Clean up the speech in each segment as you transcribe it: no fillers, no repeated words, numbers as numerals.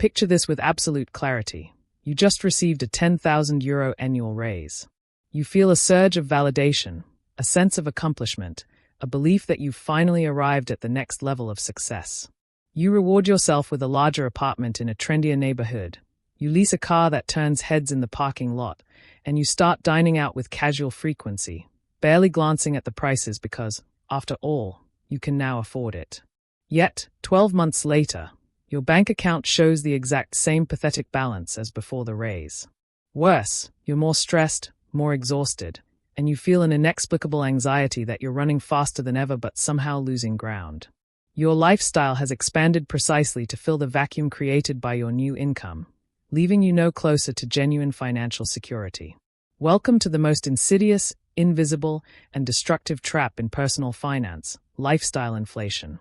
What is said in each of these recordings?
Picture this with absolute clarity. You just received a €10,000 annual raise. You feel a surge of validation, a sense of accomplishment, a belief that you've finally arrived at the next level of success. You reward yourself with a larger apartment in a trendier neighborhood. You lease a car that turns heads in the parking lot, and you start dining out with casual frequency, barely glancing at the prices because, after all, you can now afford it. Yet, 12 months later, your bank account shows the exact same pathetic balance as before the raise. Worse, you're more stressed, more exhausted, and you feel an inexplicable anxiety that you're running faster than ever but somehow losing ground. Your lifestyle has expanded precisely to fill the vacuum created by your new income, leaving you no closer to genuine financial security. Welcome to the most insidious, invisible, and destructive trap in personal finance, lifestyle inflation.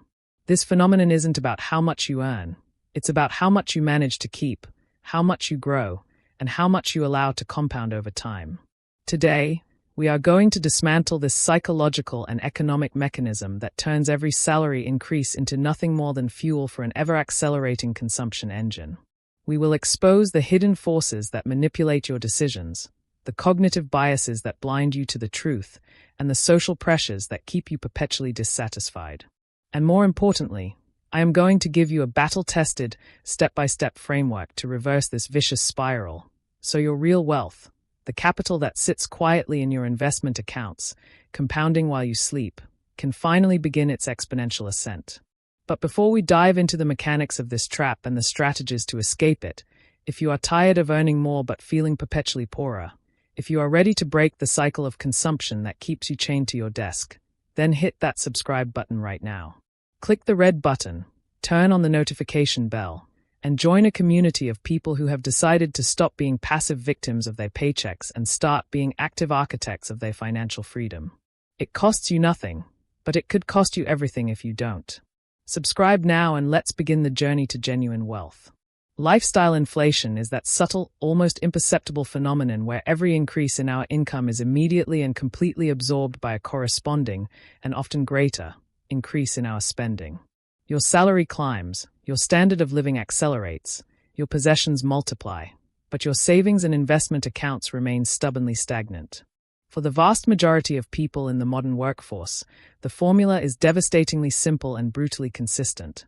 This phenomenon isn't about how much you earn. It's about how much you manage to keep, how much you grow, and how much you allow to compound over time. Today, we are going to dismantle this psychological and economic mechanism that turns every salary increase into nothing more than fuel for an ever-accelerating consumption engine. We will expose the hidden forces that manipulate your decisions, the cognitive biases that blind you to the truth, and the social pressures that keep you perpetually dissatisfied. And more importantly, I am going to give you a battle-tested, step-by-step framework to reverse this vicious spiral, so your real wealth, the capital that sits quietly in your investment accounts, compounding while you sleep, can finally begin its exponential ascent. But before we dive into the mechanics of this trap and the strategies to escape it, if you are tired of earning more but feeling perpetually poorer, if you are ready to break the cycle of consumption that keeps you chained to your desk, then hit that subscribe button right now. Click the red button, turn on the notification bell, and join a community of people who have decided to stop being passive victims of their paychecks and start being active architects of their financial freedom. It costs you nothing, but it could cost you everything if you don't. Subscribe now and let's begin the journey to genuine wealth. Lifestyle inflation is that subtle, almost imperceptible phenomenon where every increase in our income is immediately and completely absorbed by a corresponding, and often greater, increase in our spending. Your salary climbs, your standard of living accelerates, your possessions multiply, but your savings and investment accounts remain stubbornly stagnant. For the vast majority of people in the modern workforce, the formula is devastatingly simple and brutally consistent.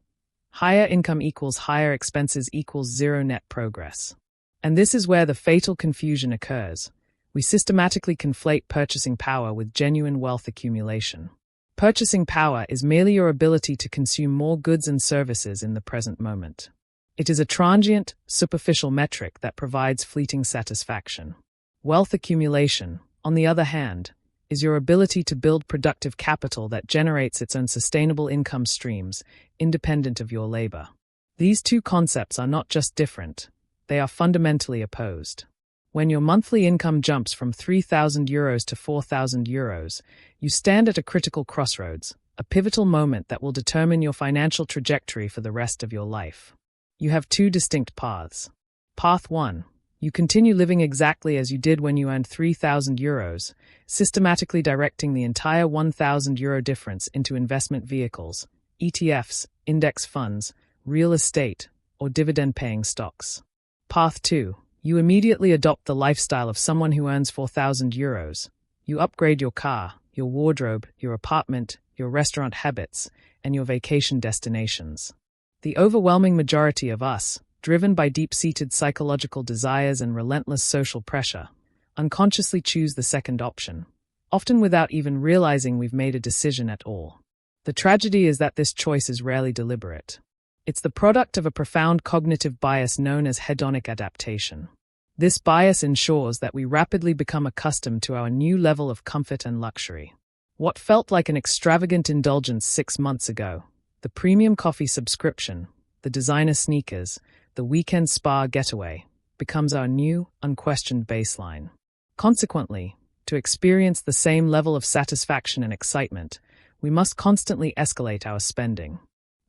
Higher income equals higher expenses equals zero net progress. And this is where the fatal confusion occurs. We systematically conflate purchasing power with genuine wealth accumulation. Purchasing power is merely your ability to consume more goods and services in the present moment. It is a transient, superficial metric that provides fleeting satisfaction. Wealth accumulation, on the other hand, is your ability to build productive capital that generates its own sustainable income streams, independent of your labor. These two concepts are not just different, they are fundamentally opposed. When your monthly income jumps from €3,000 to €4,000, you stand at a critical crossroads, a pivotal moment that will determine your financial trajectory for the rest of your life. You have two distinct paths. Path 1. You continue living exactly as you did when you earned €3,000, systematically directing the entire €1,000 difference into investment vehicles, ETFs, index funds, real estate, or dividend-paying stocks. Path 2. You immediately adopt the lifestyle of someone who earns €4,000. You upgrade your car, your wardrobe, your apartment, your restaurant habits, and your vacation destinations. The overwhelming majority of us, driven by deep-seated psychological desires and relentless social pressure, unconsciously choose the second option, often without even realizing we've made a decision at all. The tragedy is that this choice is rarely deliberate. It's the product of a profound cognitive bias known as hedonic adaptation. This bias ensures that we rapidly become accustomed to our new level of comfort and luxury. What felt like an extravagant indulgence 6 months ago, the premium coffee subscription, the designer sneakers, the weekend spa getaway, becomes our new, unquestioned baseline. Consequently, to experience the same level of satisfaction and excitement, we must constantly escalate our spending.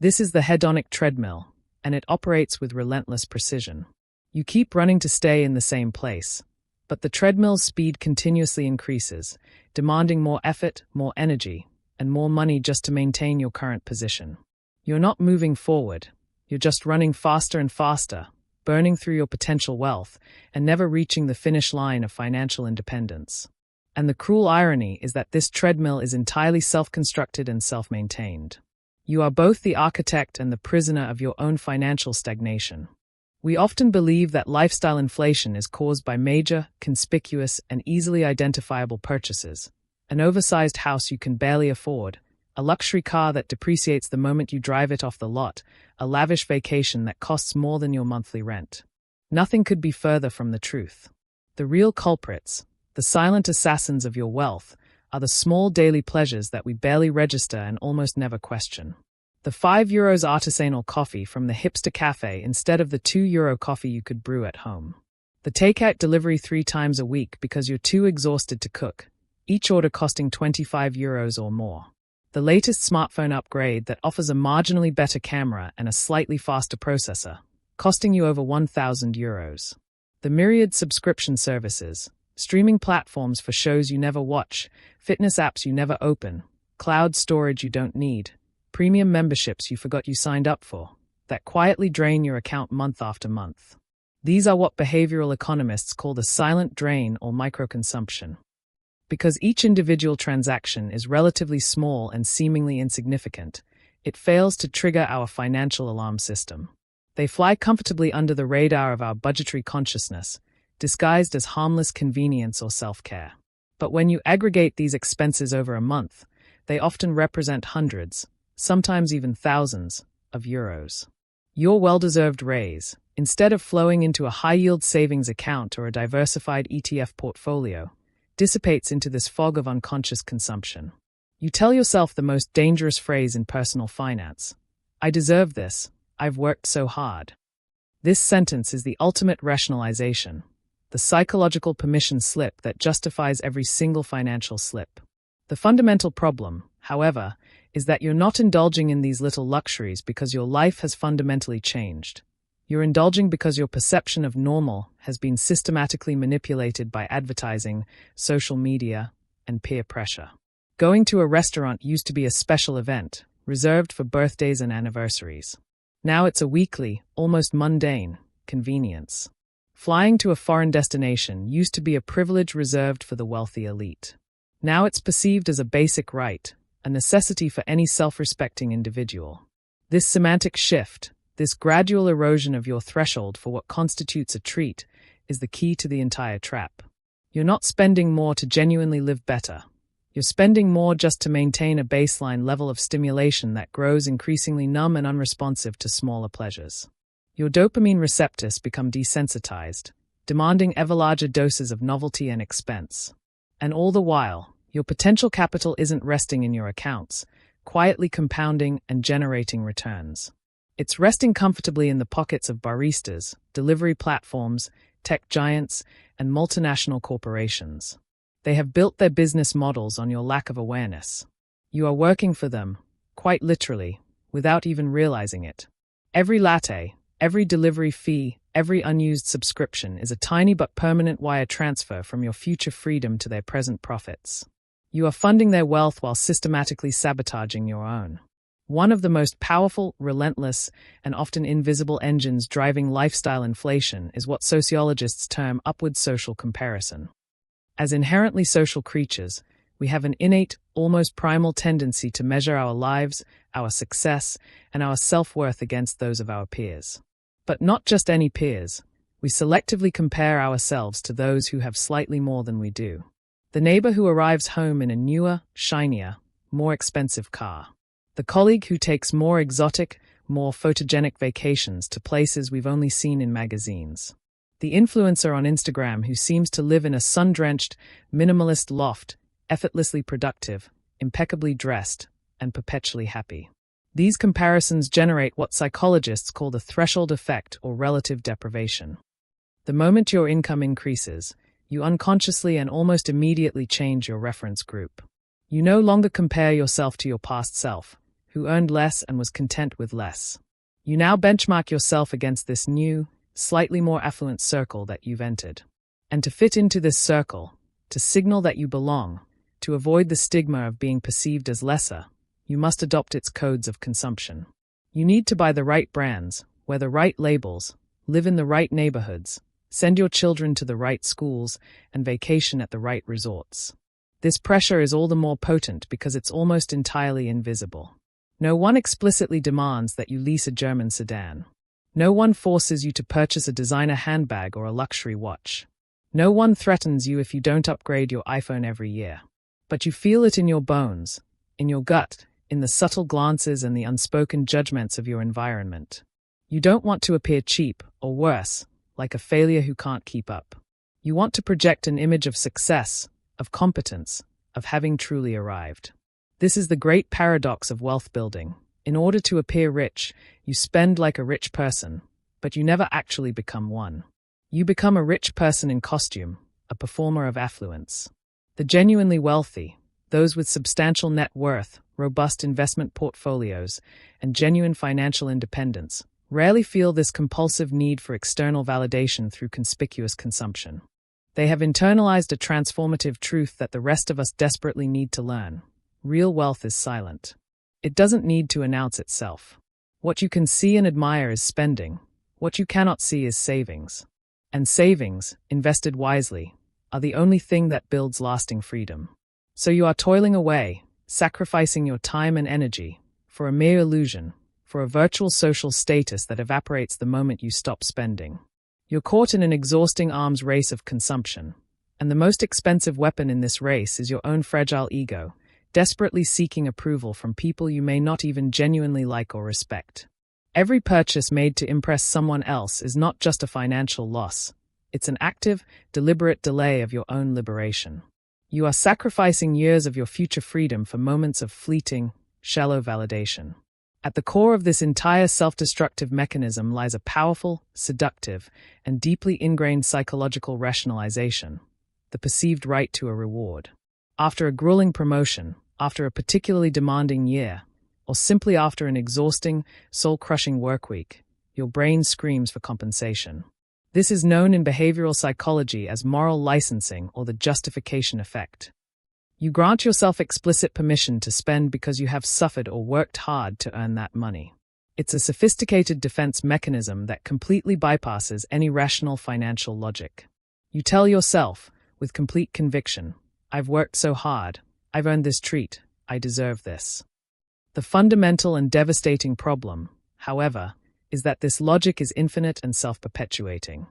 This is the hedonic treadmill, and it operates with relentless precision. You keep running to stay in the same place, but the treadmill's speed continuously increases, demanding more effort, more energy, and more money just to maintain your current position. You're not moving forward, You're just running faster and faster, burning through your potential wealth, and never reaching the finish line of financial independence. And the cruel irony is that this treadmill is entirely self-constructed and self-maintained. You are both the architect and the prisoner of your own financial stagnation. We often believe that lifestyle inflation is caused by major, conspicuous, and easily identifiable purchases: an oversized house you can barely afford, a luxury car that depreciates the moment you drive it off the lot, a lavish vacation that costs more than your monthly rent. Nothing could be further from the truth. The real culprits, the silent assassins of your wealth, are the small daily pleasures that we barely register and almost never question. The €5 artisanal coffee from the hipster cafe instead of the €2 coffee you could brew at home. The takeout delivery 3 times a week because you're too exhausted to cook, each order costing €25 or more. The latest smartphone upgrade that offers a marginally better camera and a slightly faster processor, costing you over €1,000. The myriad subscription services, streaming platforms for shows you never watch, fitness apps you never open, cloud storage you don't need, premium memberships you forgot you signed up for, that quietly drain your account month after month. These are what behavioral economists call the silent drain or microconsumption. Because each individual transaction is relatively small and seemingly insignificant, it fails to trigger our financial alarm system. They fly comfortably under the radar of our budgetary consciousness, disguised as harmless convenience or self-care. But when you aggregate these expenses over a month, they often represent hundreds, sometimes even thousands, of euros. Your well-deserved raise, instead of flowing into a high-yield savings account or a diversified ETF portfolio, dissipates into this fog of unconscious consumption. You tell yourself the most dangerous phrase in personal finance: "I deserve this, I've worked so hard." This sentence is the ultimate rationalization, the psychological permission slip that justifies every single financial slip. The fundamental problem, however, is that you're not indulging in these little luxuries because your life has fundamentally changed. You're indulging because your perception of normal has been systematically manipulated by advertising, social media, and peer pressure. Going to a restaurant used to be a special event, reserved for birthdays and anniversaries. Now it's a weekly, almost mundane, convenience. Flying to a foreign destination used to be a privilege reserved for the wealthy elite. Now it's perceived as a basic right, a necessity for any self-respecting individual. This semantic shift, this gradual erosion of your threshold for what constitutes a treat, is the key to the entire trap. You're not spending more to genuinely live better. You're spending more just to maintain a baseline level of stimulation that grows increasingly numb and unresponsive to smaller pleasures. Your dopamine receptors become desensitized, demanding ever larger doses of novelty and expense. And all the while, your potential capital isn't resting in your accounts, quietly compounding and generating returns. It's resting comfortably in the pockets of baristas, delivery platforms, tech giants, and multinational corporations. They have built their business models on your lack of awareness. You are working for them, quite literally, without even realizing it. Every latte, every delivery fee, every unused subscription is a tiny but permanent wire transfer from your future freedom to their present profits. You are funding their wealth while systematically sabotaging your own. One of the most powerful, relentless, and often invisible engines driving lifestyle inflation is what sociologists term upward social comparison. As inherently social creatures, we have an innate, almost primal tendency to measure our lives, our success, and our self-worth against those of our peers. But not just any peers. We selectively compare ourselves to those who have slightly more than we do. The neighbor who arrives home in a newer, shinier, more expensive car. The colleague who takes more exotic, more photogenic vacations to places we've only seen in magazines. The influencer on Instagram who seems to live in a sun-drenched, minimalist loft, effortlessly productive, impeccably dressed, and perpetually happy. These comparisons generate what psychologists call the threshold effect or relative deprivation. The moment your income increases, you unconsciously and almost immediately change your reference group. You no longer compare yourself to your past self, who earned less and was content with less. You now benchmark yourself against this new, slightly more affluent circle that you've entered. And to fit into this circle, to signal that you belong, to avoid the stigma of being perceived as lesser, you must adopt its codes of consumption. You need to buy the right brands, wear the right labels, live in the right neighborhoods, send your children to the right schools, and vacation at the right resorts. This pressure is all the more potent because it's almost entirely invisible. No one explicitly demands that you lease a German sedan. No one forces you to purchase a designer handbag or a luxury watch. No one threatens you if you don't upgrade your iPhone every year. But you feel it in your bones, in your gut, in the subtle glances and the unspoken judgments of your environment. You don't want to appear cheap, or worse, like a failure who can't keep up. You want to project an image of success, of competence, of having truly arrived. This is the great paradox of wealth building. In order to appear rich, you spend like a rich person, but you never actually become one. You become a rich person in costume, a performer of affluence. The genuinely wealthy, those with substantial net worth, robust investment portfolios, and genuine financial independence, rarely feel this compulsive need for external validation through conspicuous consumption. They have internalized a transformative truth that the rest of us desperately need to learn. Real wealth is silent. It doesn't need to announce itself. What you can see and admire is spending. What you cannot see is savings. And savings, invested wisely, are the only thing that builds lasting freedom. So you are toiling away, sacrificing your time and energy, for a mere illusion, for a virtual social status that evaporates the moment you stop spending. You're caught in an exhausting arms race of consumption, and the most expensive weapon in this race is your own fragile ego, desperately seeking approval from people you may not even genuinely like or respect. Every purchase made to impress someone else is not just a financial loss. It's an active, deliberate delay of your own liberation. You are sacrificing years of your future freedom for moments of fleeting, shallow validation. At the core of this entire self-destructive mechanism lies a powerful, seductive, and deeply ingrained psychological rationalization, the perceived right to a reward. After a grueling promotion, after a particularly demanding year, or simply after an exhausting, soul-crushing work week, your brain screams for compensation. This is known in behavioral psychology as moral licensing or the justification effect. You grant yourself explicit permission to spend because you have suffered or worked hard to earn that money. It's a sophisticated defense mechanism that completely bypasses any rational financial logic. You tell yourself, with complete conviction, I've worked so hard, I've earned this treat, I deserve this. The fundamental and devastating problem, however, is that this logic is infinite and self-perpetuating.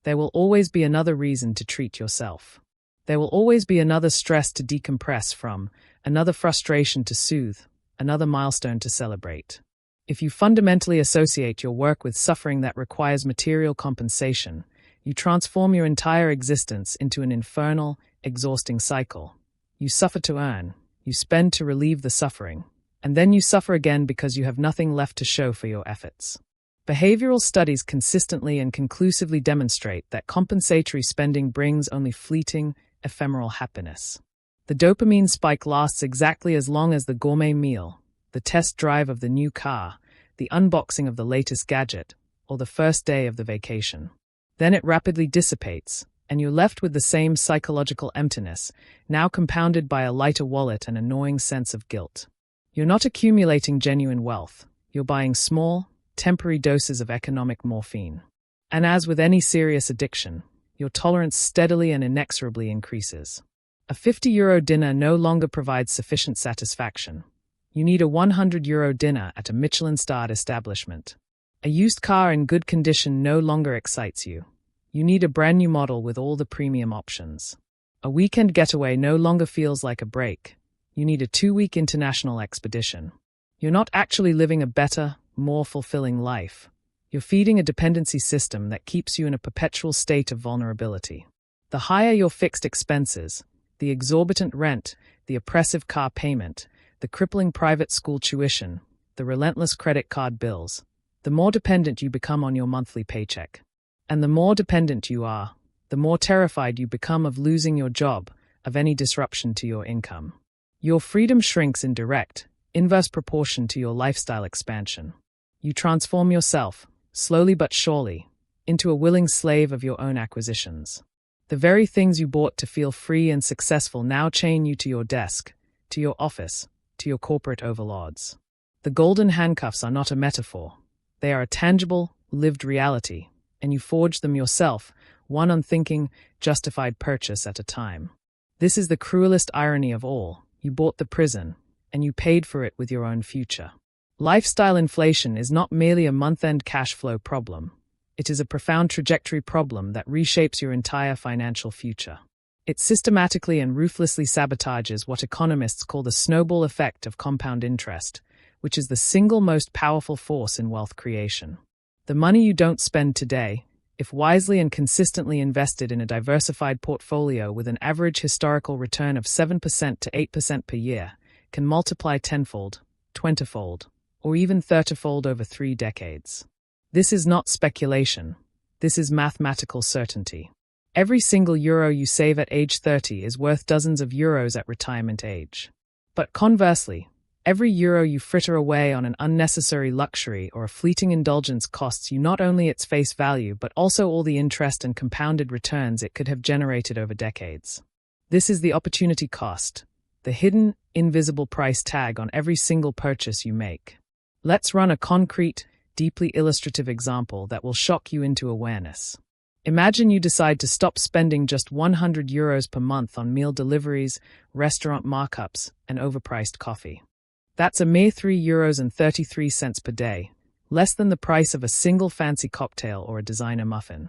There will always be another reason to treat yourself. There will always be another stress to decompress from, another frustration to soothe, another milestone to celebrate. If you fundamentally associate your work with suffering that requires material compensation, you transform your entire existence into an infernal, exhausting cycle. You suffer to earn, you spend to relieve the suffering, and then you suffer again because you have nothing left to show for your efforts. Behavioral studies consistently and conclusively demonstrate that compensatory spending brings only fleeting, ephemeral happiness. The dopamine spike lasts exactly as long as the gourmet meal, the test drive of the new car, the unboxing of the latest gadget, or the first day of the vacation. Then it rapidly dissipates, and you're left with the same psychological emptiness, now compounded by a lighter wallet and a gnawing sense of guilt. You're not accumulating genuine wealth. You're buying small, temporary doses of economic morphine. And as with any serious addiction, your tolerance steadily and inexorably increases. A €50 dinner no longer provides sufficient satisfaction. You need a €100 dinner at a Michelin-starred establishment. A used car in good condition no longer excites you. You need a brand new model with all the premium options. A weekend getaway no longer feels like a break. You need a 2-week international expedition. You're not actually living a better, more fulfilling life. You're feeding a dependency system that keeps you in a perpetual state of vulnerability. The higher your fixed expenses, the exorbitant rent, the oppressive car payment, the crippling private school tuition, the relentless credit card bills, the more dependent you become on your monthly paycheck. And the more dependent you are, the more terrified you become of losing your job, of any disruption to your income. Your freedom shrinks in direct, inverse proportion to your lifestyle expansion. You transform yourself, slowly but surely, into a willing slave of your own acquisitions. The very things you bought to feel free and successful now chain you to your desk, to your office, to your corporate overlords. The golden handcuffs are not a metaphor. They are a tangible, lived reality, and you forge them yourself, one unthinking, justified purchase at a time. This is the cruelest irony of all. You bought the prison, and you paid for it with your own future. Lifestyle inflation is not merely a month-end cash flow problem. It is a profound trajectory problem that reshapes your entire financial future. It systematically and ruthlessly sabotages what economists call the snowball effect of compound interest, which is the single most powerful force in wealth creation. The money you don't spend today, if wisely and consistently invested in a diversified portfolio with an average historical return of 7% to 8% per year, can multiply tenfold, 20-fold, or even 30-fold over 3 decades. This is not speculation. This is mathematical certainty. Every single euro you save at age 30 is worth dozens of euros at retirement age. But conversely, every euro you fritter away on an unnecessary luxury or a fleeting indulgence costs you not only its face value but also all the interest and compounded returns it could have generated over decades. This is the opportunity cost, the hidden, invisible price tag on every single purchase you make. Let's run a concrete, deeply illustrative example that will shock you into awareness. Imagine you decide to stop spending just 100 euros per month on meal deliveries, restaurant markups, and overpriced coffee. That's a mere €3.33 per day, less than the price of a single fancy cocktail or a designer muffin.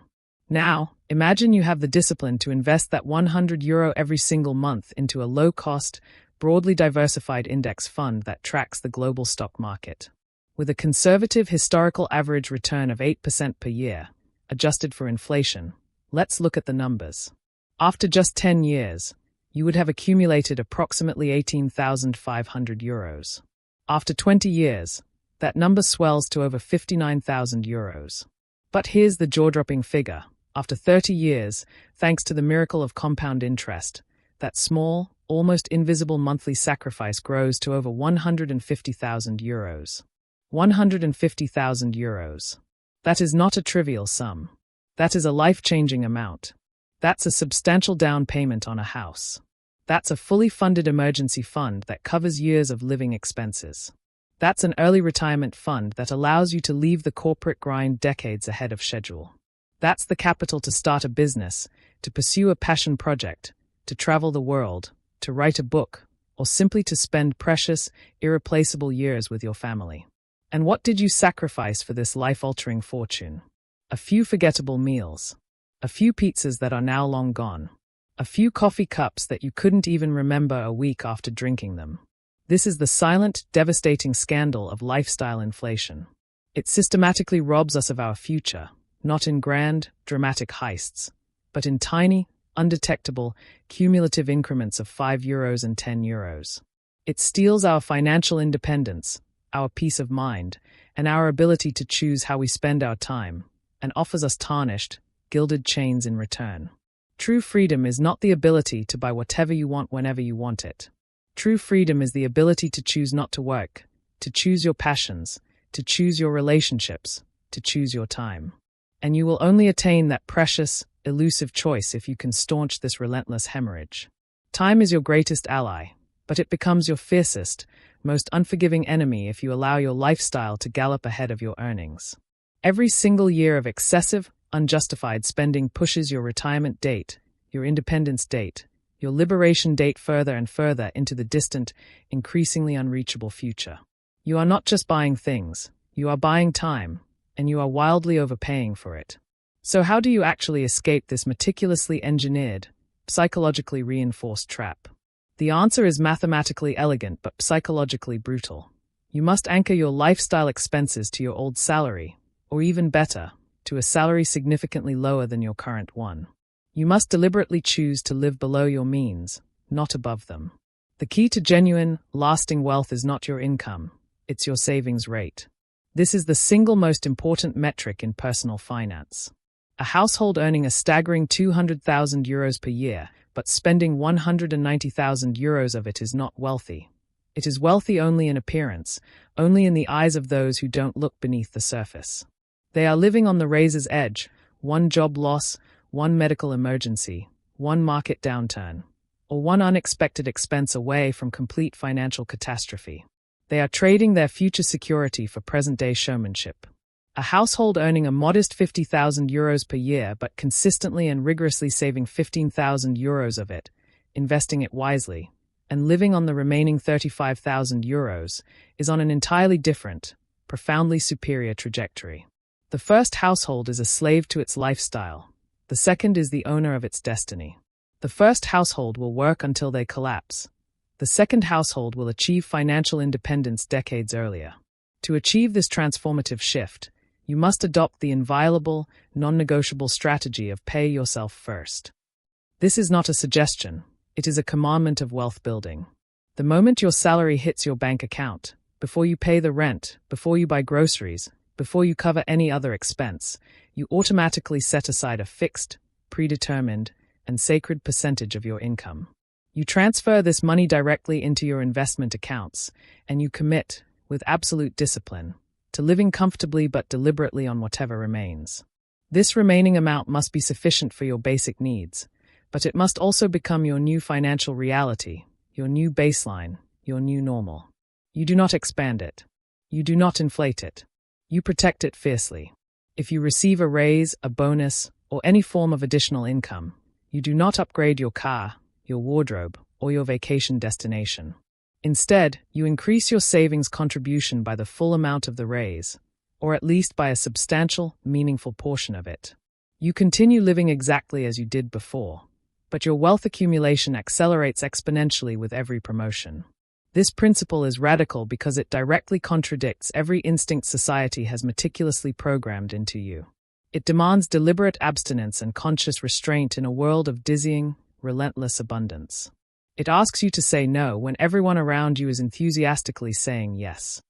Now, imagine you have the discipline to invest that €100 every single month into a low-cost, broadly diversified index fund that tracks the global stock market. With a conservative historical average return of 8% per year, adjusted for inflation, let's look at the numbers. After just 10 years, you would have accumulated approximately €18,500. After 20 years, that number swells to over €59,000. But here's the jaw-dropping figure. After 30 years, thanks to the miracle of compound interest, that small, almost invisible monthly sacrifice grows to over €150,000. €150,000. That is not a trivial sum. That is a life-changing amount. That's a substantial down payment on a house. That's a fully funded emergency fund that covers years of living expenses. That's an early retirement fund that allows you to leave the corporate grind decades ahead of schedule. That's the capital to start a business, to pursue a passion project, to travel the world, to write a book, or simply to spend precious, irreplaceable years with your family. And what did you sacrifice for this life-altering fortune? A few forgettable meals. A few pizzas that are now long gone. A few coffee cups that you couldn't even remember a week after drinking them. This is the silent, devastating scandal of lifestyle inflation. It systematically robs us of our future, not in grand, dramatic heists, but in tiny, undetectable, cumulative increments of €5 and €10. It steals our financial independence, our peace of mind, and our ability to choose how we spend our time, and offers us tarnished, gilded chains in return. True freedom is not the ability to buy whatever you want whenever you want it. True freedom is the ability to choose not to work, to choose your passions, to choose your relationships, to choose your time. And you will only attain that precious, elusive choice if you can staunch this relentless hemorrhage. Time is your greatest ally, but it becomes your fiercest, most unforgiving enemy if you allow your lifestyle to gallop ahead of your earnings. Every single year of excessive, unjustified spending pushes your retirement date, your independence date, your liberation date further and further into the distant, increasingly unreachable future. You are not just buying things, you are buying time, and you are wildly overpaying for it. So how do you actually escape this meticulously engineered, psychologically reinforced trap? The answer is mathematically elegant but psychologically brutal. You must anchor your lifestyle expenses to your old salary, or even better, to a salary significantly lower than your current one. You must deliberately choose to live below your means, not above them. The key to genuine, lasting wealth is not your income, it's your savings rate. This is the single most important metric in personal finance. A household earning a staggering €200,000 per year, but spending €190,000 of it is not wealthy. It is wealthy only in appearance, only in the eyes of those who don't look beneath the surface. They are living on the razor's edge, one job loss, one medical emergency, one market downturn, or one unexpected expense away from complete financial catastrophe. They are trading their future security for present-day showmanship. A household earning a modest €50,000 per year but consistently and rigorously saving €15,000 of it, investing it wisely, and living on the remaining €35,000 is on an entirely different, profoundly superior trajectory. The first household is a slave to its lifestyle. The second is the owner of its destiny. The first household will work until they collapse. The second household will achieve financial independence decades earlier. To achieve this transformative shift, you must adopt the inviolable, non-negotiable strategy of pay yourself first. This is not a suggestion, it is a commandment of wealth building. The moment your salary hits your bank account, before you pay the rent, before you buy groceries, before you cover any other expense, you automatically set aside a fixed, predetermined, and sacred percentage of your income. You transfer this money directly into your investment accounts, and you commit, with absolute discipline, to living comfortably but deliberately on whatever remains. This remaining amount must be sufficient for your basic needs, but it must also become your new financial reality, your new baseline, your new normal. You do not expand it. You do not inflate it. You protect it fiercely. If you receive a raise, a bonus, or any form of additional income, you do not upgrade your car, your wardrobe, or your vacation destination. Instead, you increase your savings contribution by the full amount of the raise, or at least by a substantial, meaningful portion of it. You continue living exactly as you did before, but your wealth accumulation accelerates exponentially with every promotion. This principle is radical because it directly contradicts every instinct society has meticulously programmed into you. It demands deliberate abstinence and conscious restraint in a world of dizzying, relentless abundance. It asks you to say no when everyone around you is enthusiastically saying yes.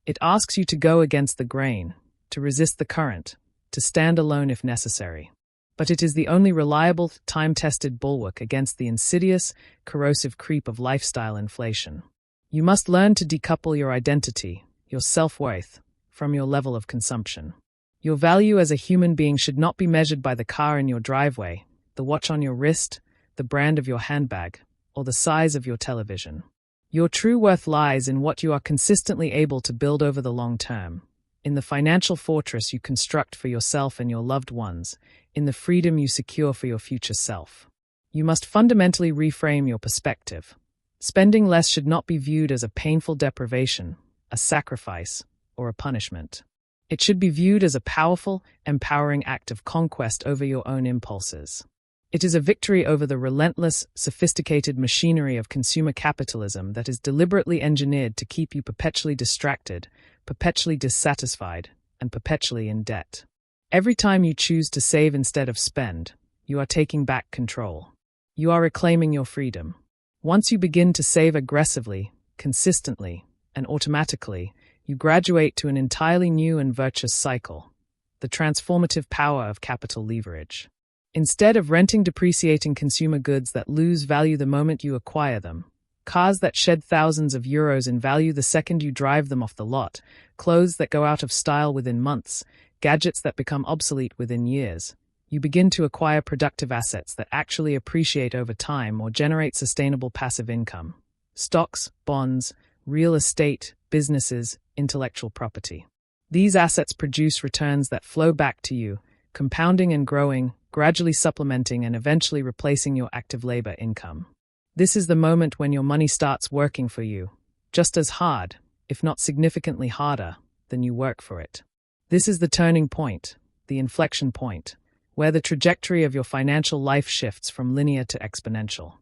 It asks you to go against the grain, to resist the current, to stand alone if necessary. But it is the only reliable, time-tested bulwark against the insidious, corrosive creep of lifestyle inflation. You must learn to decouple your identity, your self-worth, from your level of consumption. Your value as a human being should not be measured by the car in your driveway, the watch on your wrist, the brand of your handbag, or the size of your television. Your true worth lies in what you are consistently able to build over the long term, in the financial fortress you construct for yourself and your loved ones, in the freedom you secure for your future self. You must fundamentally reframe your perspective. Spending less should not be viewed as a painful deprivation, a sacrifice, or a punishment. It should be viewed as a powerful, empowering act of conquest over your own impulses. It is a victory over the relentless, sophisticated machinery of consumer capitalism that is deliberately engineered to keep you perpetually distracted, perpetually dissatisfied, and perpetually in debt. Every time you choose to save instead of spend, you are taking back control. You are reclaiming your freedom. Once you begin to save aggressively, consistently, and automatically, you graduate to an entirely new and virtuous cycle, the transformative power of capital leverage. Instead of renting depreciating consumer goods that lose value the moment you acquire them, cars that shed thousands of euros in value the second you drive them off the lot, clothes that go out of style within months, gadgets that become obsolete within years, you begin to acquire productive assets that actually appreciate over time or generate sustainable passive income. Stocks, bonds, real estate, businesses, intellectual property. These assets produce returns that flow back to you, compounding and growing, gradually supplementing and eventually replacing your active labor income. This is the moment when your money starts working for you, just as hard, if not significantly harder, than you work for it. This is the turning point, the inflection point, where the trajectory of your financial life shifts from linear to exponential.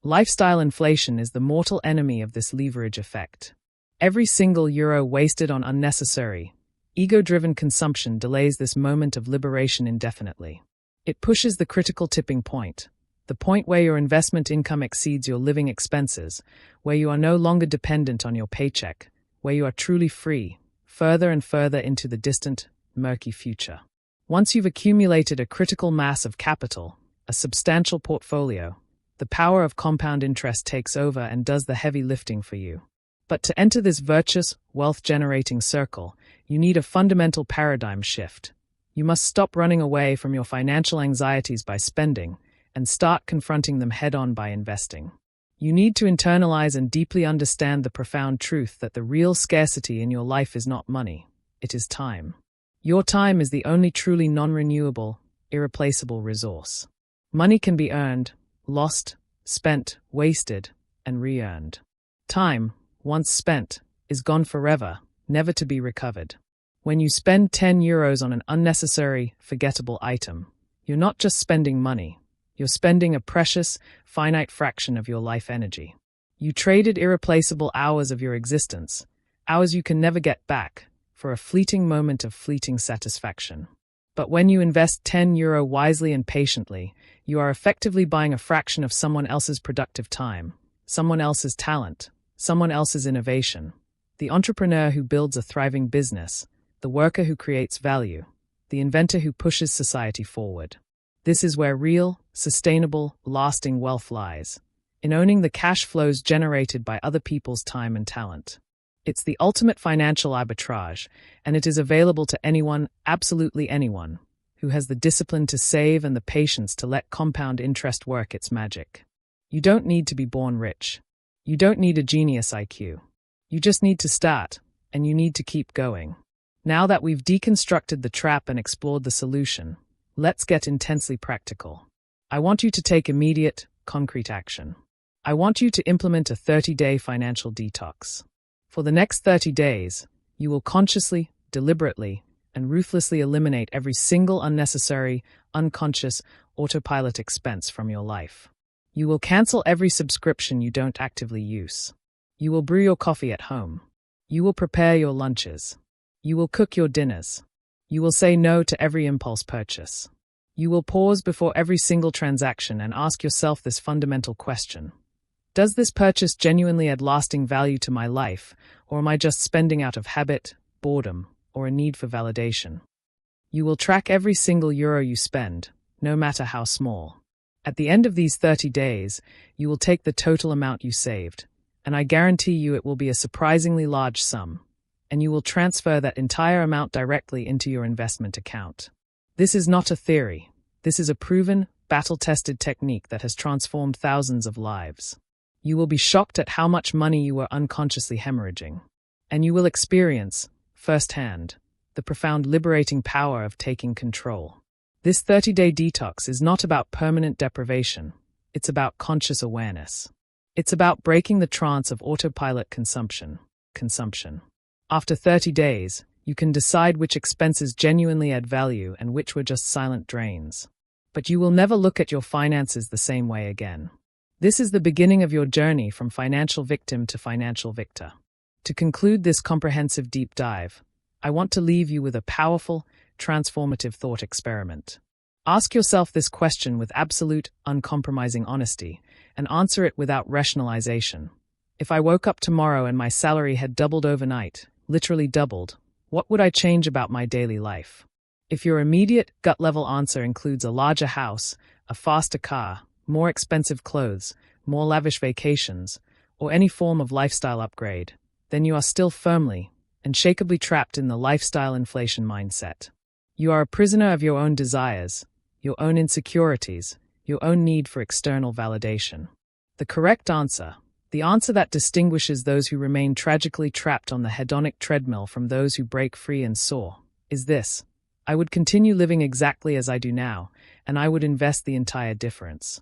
Lifestyle inflation is the mortal enemy of this leverage effect. Every single euro wasted on unnecessary, ego-driven consumption delays this moment of liberation indefinitely. It pushes the critical tipping point, the point where your investment income exceeds your living expenses, where you are no longer dependent on your paycheck, where you are truly free, further and further into the distant, murky future. Once you've accumulated a critical mass of capital, a substantial portfolio, the power of compound interest takes over and does the heavy lifting for you. But to enter this virtuous, wealth-generating circle, you need a fundamental paradigm shift. You must stop running away from your financial anxieties by spending and start confronting them head-on by investing. You need to internalize and deeply understand the profound truth that the real scarcity in your life is not money, it is time. Your time is the only truly non-renewable, irreplaceable resource. Money can be earned, lost, spent, wasted, and re-earned. Time, once spent, is gone forever, never to be recovered. When you spend €10 on an unnecessary, forgettable item, you're not just spending money, you're spending a precious, finite fraction of your life energy. You traded irreplaceable hours of your existence, hours you can never get back, for a fleeting moment of fleeting satisfaction. But when you invest €10 wisely and patiently, you are effectively buying a fraction of someone else's productive time, someone else's talent, someone else's innovation. The entrepreneur who builds a thriving business, the worker who creates value, the inventor who pushes society forward. This is where real, sustainable, lasting wealth lies, in owning the cash flows generated by other people's time and talent. It's the ultimate financial arbitrage, and it is available to anyone, absolutely anyone, who has the discipline to save and the patience to let compound interest work its magic. You don't need to be born rich. You don't need a genius IQ. You just need to start, and you need to keep going. Now that we've deconstructed the trap and explored the solution, let's get intensely practical. I want you to take immediate, concrete action. I want you to implement a 30-day financial detox. For the next 30 days, you will consciously, deliberately, and ruthlessly eliminate every single unnecessary, unconscious, autopilot expense from your life. You will cancel every subscription you don't actively use. You will brew your coffee at home. You will prepare your lunches. You will cook your dinners. You will say no to every impulse purchase. You will pause before every single transaction and ask yourself this fundamental question. Does this purchase genuinely add lasting value to my life, or am I just spending out of habit, boredom, or a need for validation? You will track every single euro you spend, no matter how small. At the end of these 30 days, you will take the total amount you saved, and I guarantee you it will be a surprisingly large sum, and you will transfer that entire amount directly into your investment account. This is not a theory. This is a proven, battle-tested technique that has transformed thousands of lives. You will be shocked at how much money you are unconsciously hemorrhaging, and you will experience, firsthand, the profound liberating power of taking control. This 30-day detox is not about permanent deprivation. It's about conscious awareness. It's about breaking the trance of autopilot consumption. After 30 days, you can decide which expenses genuinely add value and which were just silent drains. But you will never look at your finances the same way again. This is the beginning of your journey from financial victim to financial victor. To conclude this comprehensive deep dive, I want to leave you with a powerful, transformative thought experiment. Ask yourself this question with absolute, uncompromising honesty, and answer it without rationalization. If I woke up tomorrow and my salary had doubled overnight, literally doubled, what would I change about my daily life? If your immediate, gut-level answer includes a larger house, a faster car, more expensive clothes, more lavish vacations, or any form of lifestyle upgrade, then you are still firmly, unshakably trapped in the lifestyle inflation mindset. You are a prisoner of your own desires, your own insecurities, your own need for external validation. The correct answer, the answer that distinguishes those who remain tragically trapped on the hedonic treadmill from those who break free and soar, is this: I would continue living exactly as I do now, and I would invest the entire difference.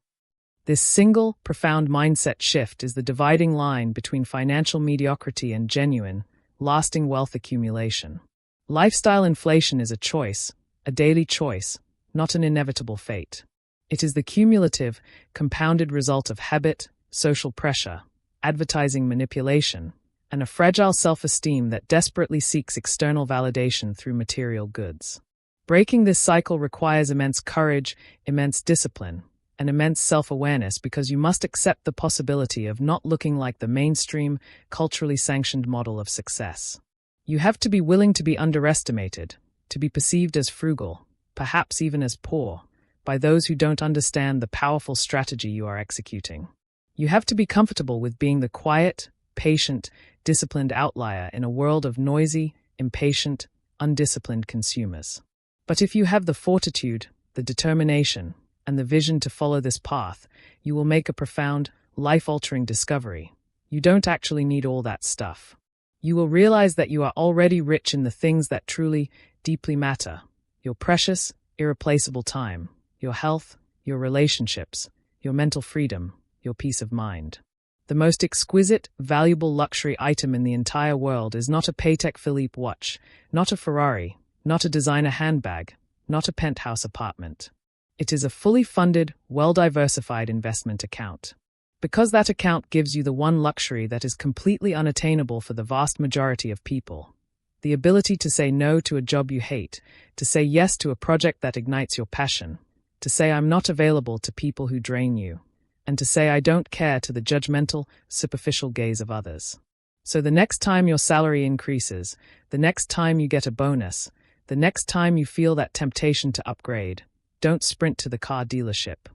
This single, profound mindset shift is the dividing line between financial mediocrity and genuine, lasting wealth accumulation. Lifestyle inflation is a choice, a daily choice, not an inevitable fate. It is the cumulative, compounded result of habit, social pressure, advertising manipulation, and a fragile self-esteem that desperately seeks external validation through material goods. Breaking this cycle requires immense courage, immense discipline, and immense self-awareness, because you must accept the possibility of not looking like the mainstream, culturally sanctioned model of success. You have to be willing to be underestimated, to be perceived as frugal, perhaps even as poor, by those who don't understand the powerful strategy you are executing. You have to be comfortable with being the quiet, patient, disciplined outlier in a world of noisy, impatient, undisciplined consumers. But if you have the fortitude, the determination, and the vision to follow this path, you will make a profound, life-altering discovery. You don't actually need all that stuff. You will realize that you are already rich in the things that truly, deeply matter: your precious, irreplaceable time, your health, your relationships, your mental freedom, your peace of mind. The most exquisite, valuable luxury item in the entire world is not a Patek Philippe watch, not a Ferrari, not a designer handbag, not a penthouse apartment. It is a fully funded, well-diversified investment account. Because that account gives you the one luxury that is completely unattainable for the vast majority of people: the ability to say no to a job you hate, to say yes to a project that ignites your passion, to say I'm not available to people who drain you, and to say I don't care to the judgmental, superficial gaze of others. So the next time your salary increases, the next time you get a bonus, the next time you feel that temptation to upgrade, don't sprint to the car dealership.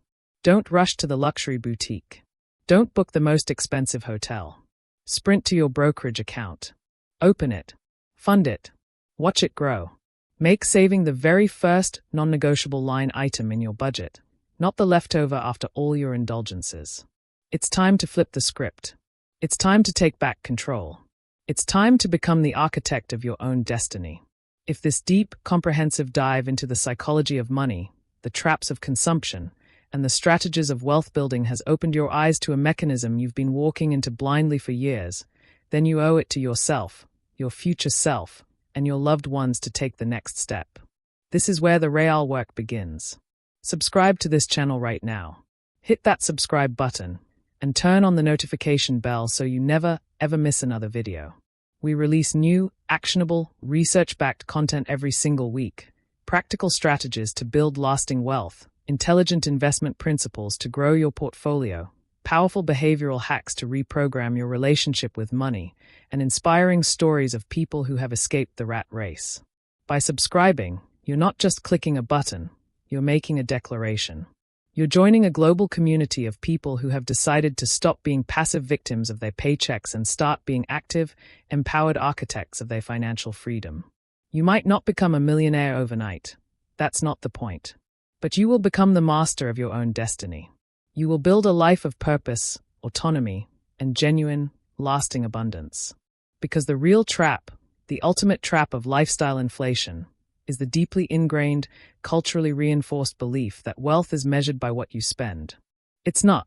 Don't rush to the luxury boutique. Don't book the most expensive hotel. Sprint to your brokerage account. Open it. Fund it. Watch it grow. Make saving the very first non-negotiable line item in your budget, not the leftover after all your indulgences. It's time to flip the script. It's time to take back control. It's time to become the architect of your own destiny. If this deep, comprehensive dive into the psychology of money, the traps of consumption, and the strategies of wealth building has opened your eyes to a mechanism you've been walking into blindly for years, then you owe it to yourself, your future self, and your loved ones to take the next step. This is where the real work begins. Subscribe to this channel right now. Hit that subscribe button and turn on the notification bell so you never, ever miss another video. We release new, actionable, research-backed content every single week. Practical strategies to build lasting wealth, intelligent investment principles to grow your portfolio, powerful behavioral hacks to reprogram your relationship with money, and inspiring stories of people who have escaped the rat race. By subscribing, you're not just clicking a button, you're making a declaration. You're joining a global community of people who have decided to stop being passive victims of their paychecks and start being active, empowered architects of their financial freedom. You might not become a millionaire overnight. That's not the point. But you will become the master of your own destiny. You will build a life of purpose, autonomy, and genuine, lasting abundance. Because the real trap, the ultimate trap of lifestyle inflation, is the deeply ingrained, culturally reinforced belief that wealth is measured by what you spend. It's not.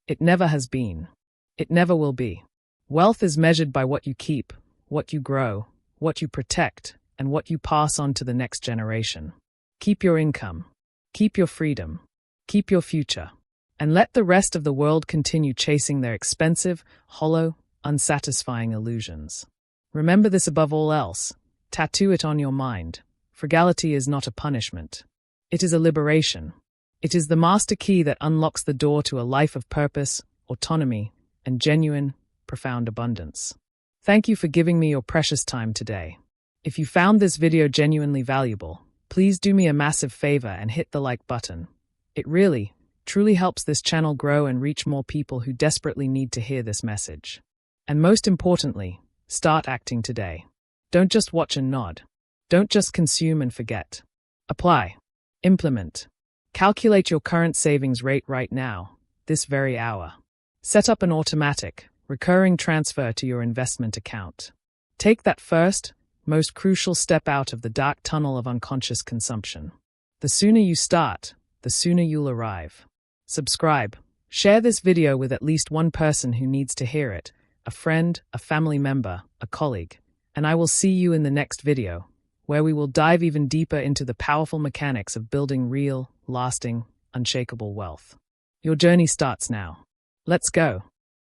It never has been. It never will be. Wealth is measured by what you keep, what you grow, what you protect, and what you pass on to the next generation. Keep your income. Keep your freedom. Keep your future. And let the rest of the world continue chasing their expensive, hollow, unsatisfying illusions. Remember this above all else. Tattoo it on your mind. Frugality is not a punishment. It is a liberation. It is the master key that unlocks the door to a life of purpose, autonomy, and genuine, profound abundance. Thank you for giving me your precious time today. If you found this video genuinely valuable, please do me a massive favor and hit the like button. It really, truly helps this channel grow and reach more people who desperately need to hear this message. And most importantly, start acting today. Don't just watch and nod. Don't just consume and forget. Apply. Implement. Calculate your current savings rate right now, this very hour. Set up an automatic, recurring transfer to your investment account. Take that first, most crucial step out of the dark tunnel of unconscious consumption. The sooner you start, the sooner you'll arrive. Subscribe. Share this video with at least one person who needs to hear it, a friend, a family member, a colleague. And I will see you in the next video, where we will dive even deeper into the powerful mechanics of building real, lasting, unshakable wealth. Your journey starts now. Let's go.